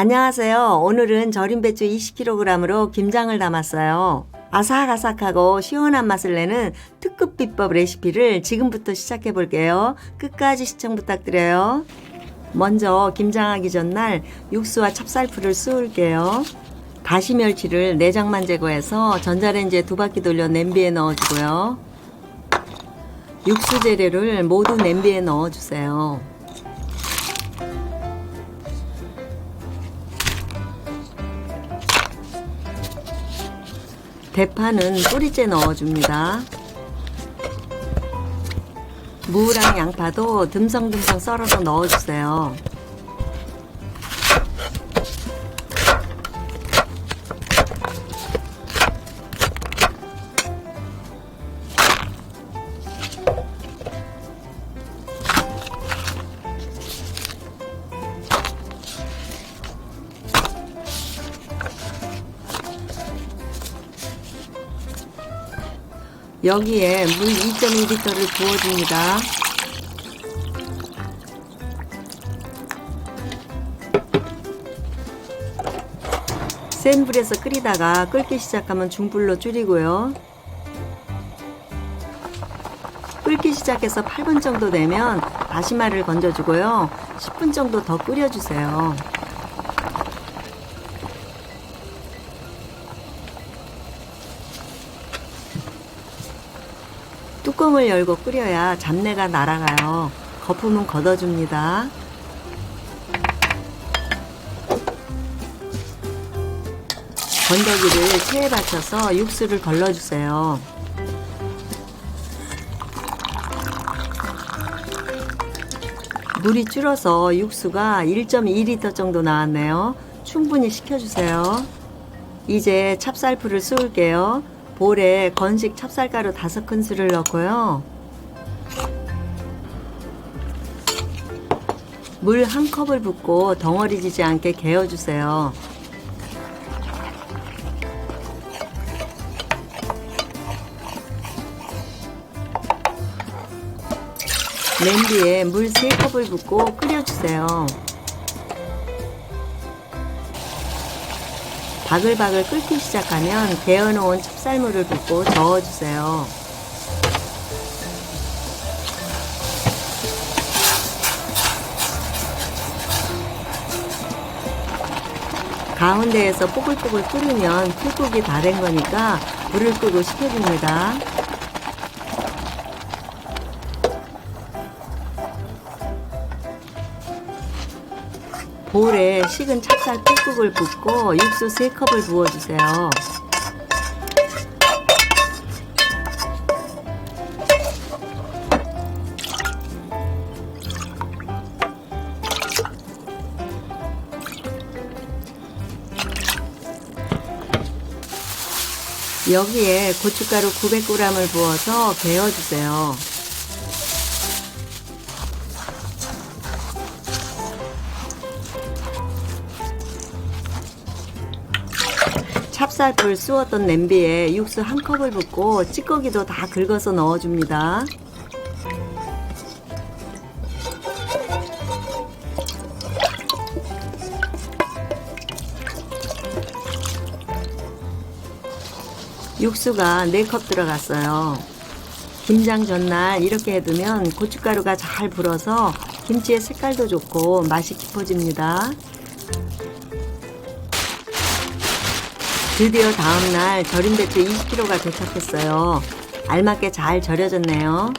안녕하세요. 오늘은 절인 배추 20kg으로 김장을 담았어요. 아삭아삭하고 시원한 맛을 내는 특급 비법 레시피를 지금부터 시작해 볼게요. 끝까지 시청 부탁드려요. 먼저 김장하기 전날 육수와 찹쌀풀을 쑤을게요. 다시 멸치를 내장만 제거해서 전자레인지에 2바퀴 돌려 냄비에 넣어주고요. 육수 재료를 모두 냄비에 넣어주세요. 대파는 뿌리째 넣어줍니다. 무랑 양파도 듬성듬성 썰어서 넣어주세요. 여기에 물 2.2리터를 부어줍니다. 센 불에서 끓이다가 끓기 시작하면 중불로 줄이고요. 끓기 시작해서 8분 정도 되면 다시마를 건져주고요. 10분 정도 더 끓여주세요. 뚜껑을 열고 끓여야 잡내가 날아가요. 거품은 걷어줍니다. 건더기를 체에 받쳐서 육수를 걸러주세요. 물이 줄어서 육수가 1.2리터 정도 나왔네요. 충분히 식혀주세요. 이제 찹쌀풀을 쑤을게요. 볼에 건식 찹쌀가루 5큰술을 넣고요. 물 1컵을 붓고 덩어리 지지 않게 개어주세요. 냄비에 물 3컵을 붓고 끓여주세요. 바글바글 끓기 시작하면 개어놓은 찹쌀물을 붓고 저어주세요. 가운데에서 뽀글뽀글 끓으면 푹국이 다 된 거니까 불을 끄고 식혀줍니다. 볼에 식은 찹쌀 푹국을 붓고 육수 3컵을 부어주세요. 여기에 고춧가루 900g을 부어서 개어주세요. 찹쌀풀 쑤었던 냄비에 육수 1컵을 붓고 찌꺼기도 다 긁어서 넣어줍니다. 육수가 4컵 들어갔어요. 김장 전날 이렇게 해두면 고춧가루가 잘 불어서 김치의 색깔도 좋고 맛이 깊어집니다. 드디어 다음날 절인 배추 20kg가 도착했어요. 알맞게 잘 절여졌네요.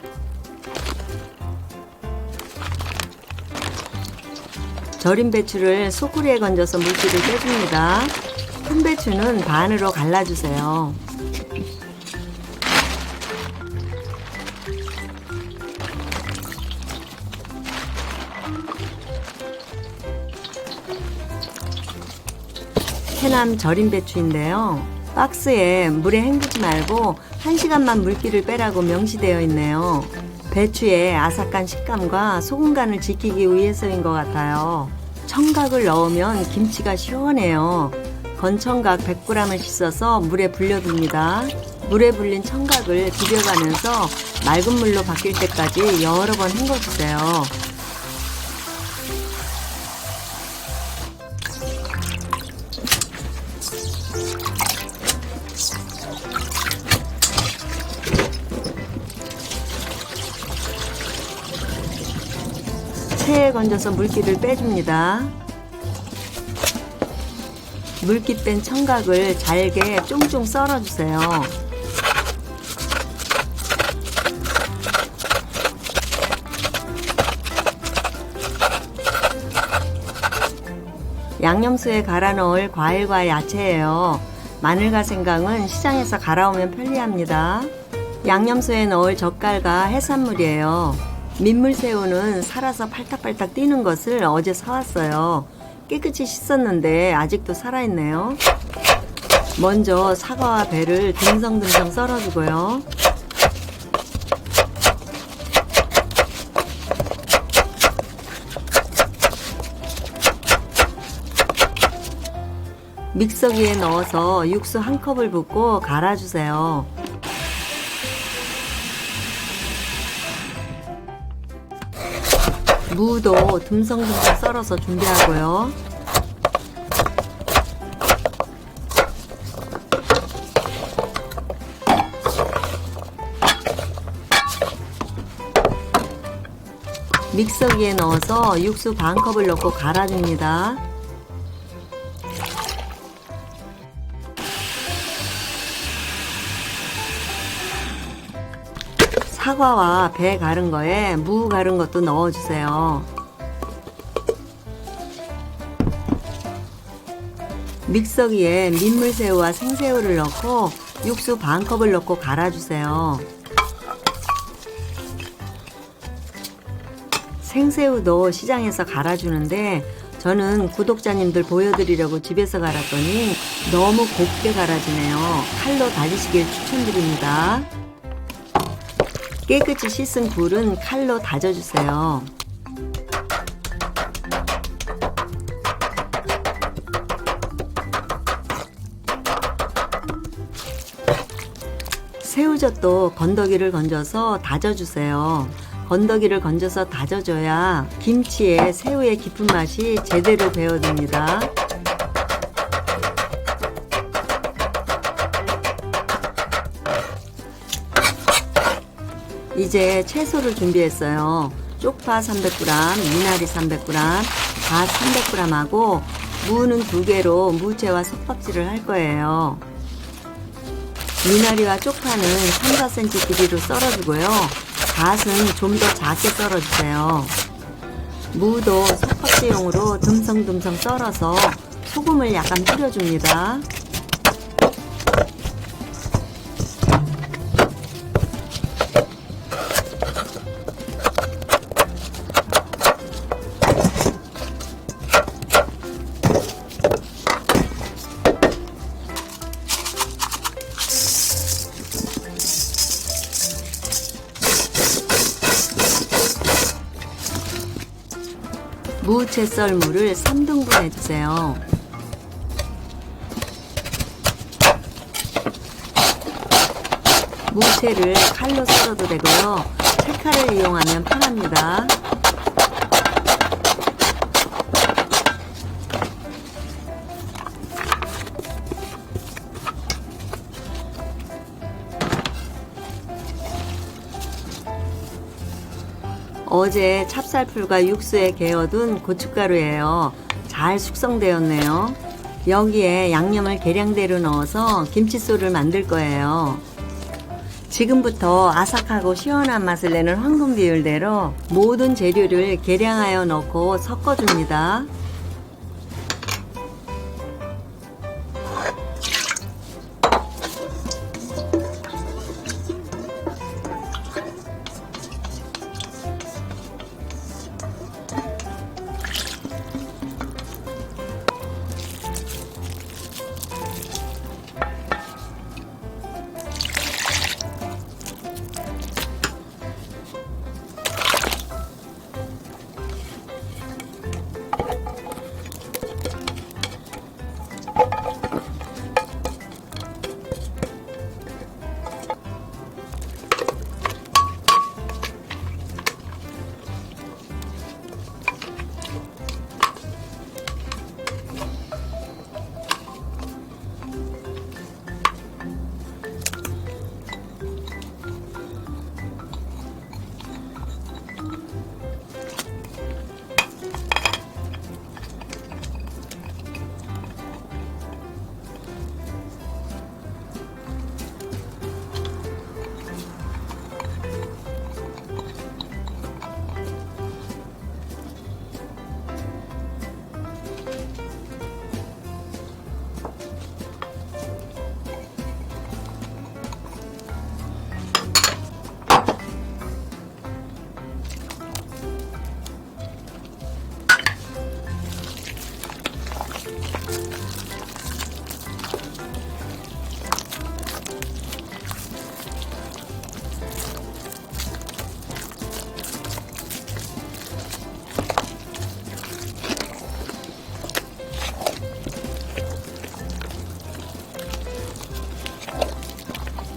절인 배추를 소쿠리에 건져서 물기를 빼줍니다. 큰 배추는 반으로 갈라주세요. 해남 절인 배추인데요. 박스에 물에 헹구지 말고 1시간만 물기를 빼라고 명시되어 있네요. 배추의 아삭한 식감과 소금간을 지키기 위해서인 것 같아요. 청각을 넣으면 김치가 시원해요. 건청각 100g을 씻어서 물에 불려둡니다. 물에 불린 청각을 비벼가면서 맑은 물로 바뀔 때까지 여러 번 헹궈주세요. 차례에 건져서 물기를 빼줍니다. 물기 뺀 청각을 잘게 쫑쫑 썰어주세요. 양념수에 갈아 넣을 과일과 야채예요. 마늘과 생강은 시장에서 갈아오면 편리합니다. 양념수에 넣을 젓갈과 해산물이에요. 민물새우는 살아서 팔딱팔딱 뛰는 것을 어제 사왔어요. 깨끗이 씻었는데 아직도 살아있네요. 먼저 사과와 배를 듬성듬성 썰어주고요. 믹서기에 넣어서 육수 한 컵을 붓고 갈아주세요. 무도 듬성듬성 썰어서 준비하고요. 믹서기에 넣어서 육수 반 컵을 넣고 갈아줍니다. 사과와 배 갈은 거에 무 갈은 것도 넣어주세요. 믹서기에 민물새우와 생새우를 넣고 육수 반 컵을 넣고 갈아주세요. 생새우도 시장에서 갈아주는데 저는 구독자님들 보여드리려고 집에서 갈았더니 너무 곱게 갈아지네요. 칼로 다지시길 추천드립니다. 깨끗이 씻은 굴은 칼로 다져주세요. 새우젓도 건더기를 건져서 다져주세요. 건더기를 건져서 다져줘야 김치에 새우의 깊은 맛이 제대로 배어듭니다. 이제 채소를 준비했어요. 쪽파 300g, 미나리 300g, 밥 300g 하고 무는 2개로 무채와 솥밥질을 할 거예요. 미나리와 쪽파는 3, 4cm 길이로 썰어주고요. 밭은 좀 더 작게 썰어주세요. 무도 솥밥질용으로 듬성듬성 썰어서 소금을 약간 뿌려줍니다. 무채 썰물을 3등분 해주세요. 무채를 칼로 썰어도 되고요. 채칼을 이용하면 편합니다. 어제 찹쌀풀과 육수에 개어둔 고춧가루예요. 잘 숙성되었네요. 여기에 양념을 계량대로 넣어서 김칫솔을 만들 거예요. 지금부터 아삭하고 시원한 맛을 내는 황금 비율대로 모든 재료를 계량하여 넣고 섞어줍니다.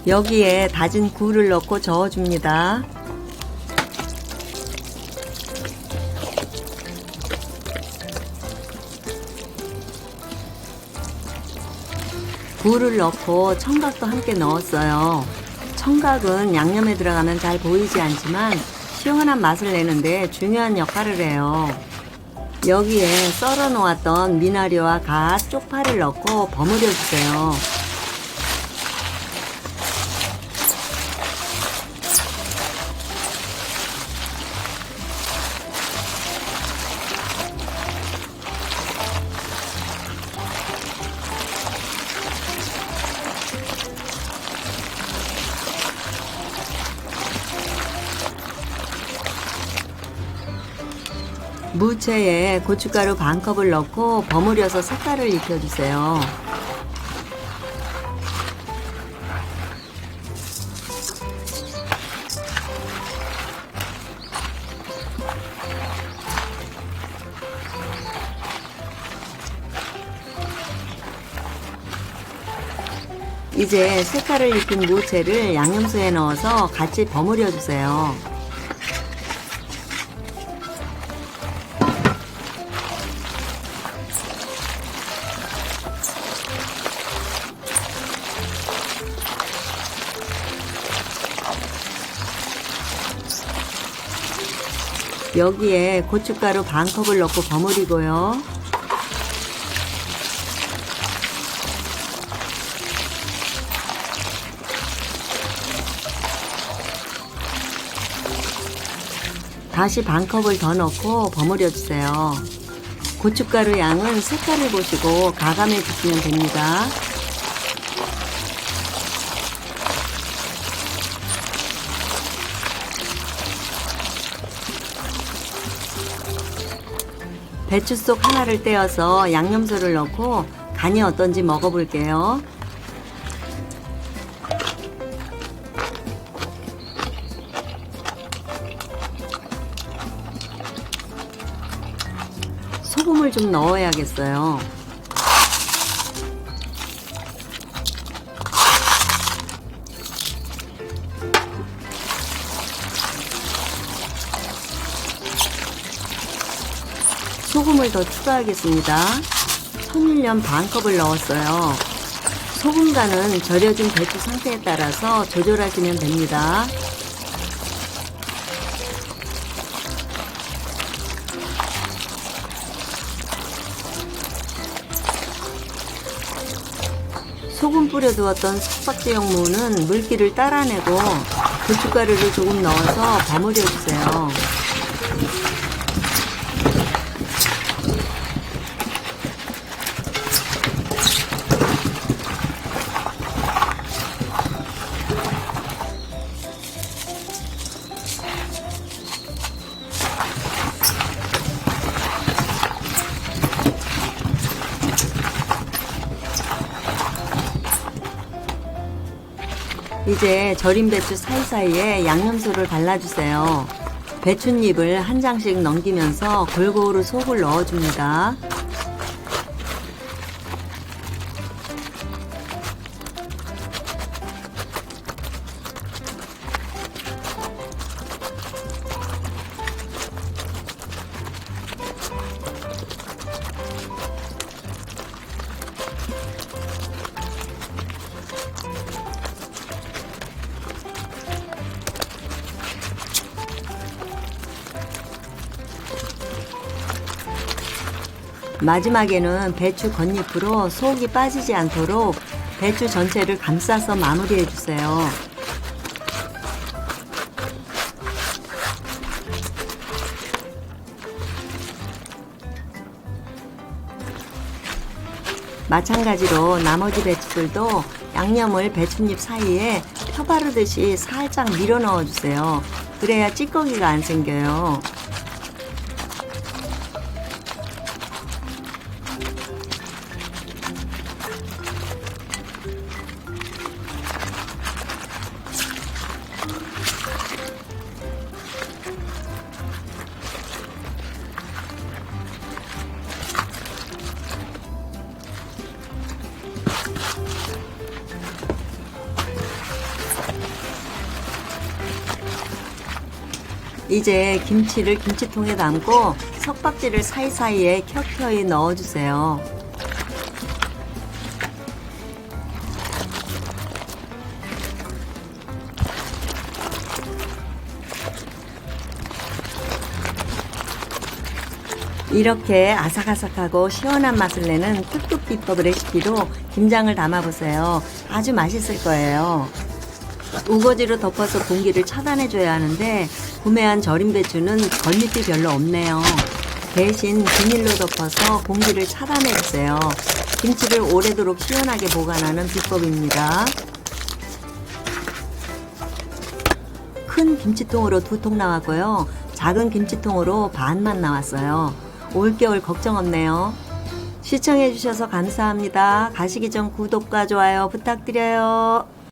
여기에 다진 굴을 넣고 저어줍니다. 굴을 넣고 청각도 함께 넣었어요. 청각은 양념에 들어가면 잘 보이지 않지만 시원한 맛을 내는데 중요한 역할을 해요. 여기에 썰어 놓았던 미나리와 갓, 쪽파를 넣고 버무려 주세요. 무채에 고춧가루 반컵을 넣고 버무려서 색깔을 입혀주세요. 이제 색깔을 입힌 무채를 양념수에 넣어서 같이 버무려 주세요. 여기에 고춧가루 반컵을 넣고 버무리고요. 다시 반컵을 더 넣고 버무려 주세요. 고춧가루 양은 색깔을 보시고 가감해 주시면 됩니다. 배추 속 하나를 떼어서 양념소를 넣고 간이 어떤지 먹어볼게요. 소금을 좀 넣어야겠어요. 소금을 더 추가하겠습니다. 천일염 반컵을 넣었어요. 소금 간은 절여진 배추 상태에 따라서 조절하시면 됩니다. 소금 뿌려두었던 석박지용 무는 물기를 따라내고 고춧가루를 조금 넣어서 버무려 주세요. 이제 절인 배추 사이사이에 양념소를 발라주세요. 배춧잎을 한 장씩 넘기면서 골고루 속을 넣어줍니다. 마지막에는 배추 겉잎으로 속이 빠지지 않도록 배추 전체를 감싸서 마무리해 주세요. 마찬가지로 나머지 배추들도 양념을 배춧잎 사이에 펴바르듯이 살짝 밀어 넣어 주세요. 그래야 찌꺼기가 안 생겨요. 이제 김치를 김치통에 담고 석박지를 사이사이에 켜켜이 넣어주세요. 이렇게 아삭아삭하고 시원한 맛을 내는 특급 비법 레시피로 김장을 담아보세요. 아주 맛있을 거예요. 우거지로 덮어서 공기를 차단해줘야 하는데 구매한 절임 배추는 겉잎이 별로 없네요. 대신 비닐로 덮어서 공기를 차단해주세요. 김치를 오래도록 시원하게 보관하는 비법입니다. 큰 김치통으로 2통 나왔고요. 작은 김치통으로 반만 나왔어요. 올겨울 걱정 없네요. 시청해주셔서 감사합니다. 가시기 전 구독과 좋아요 부탁드려요.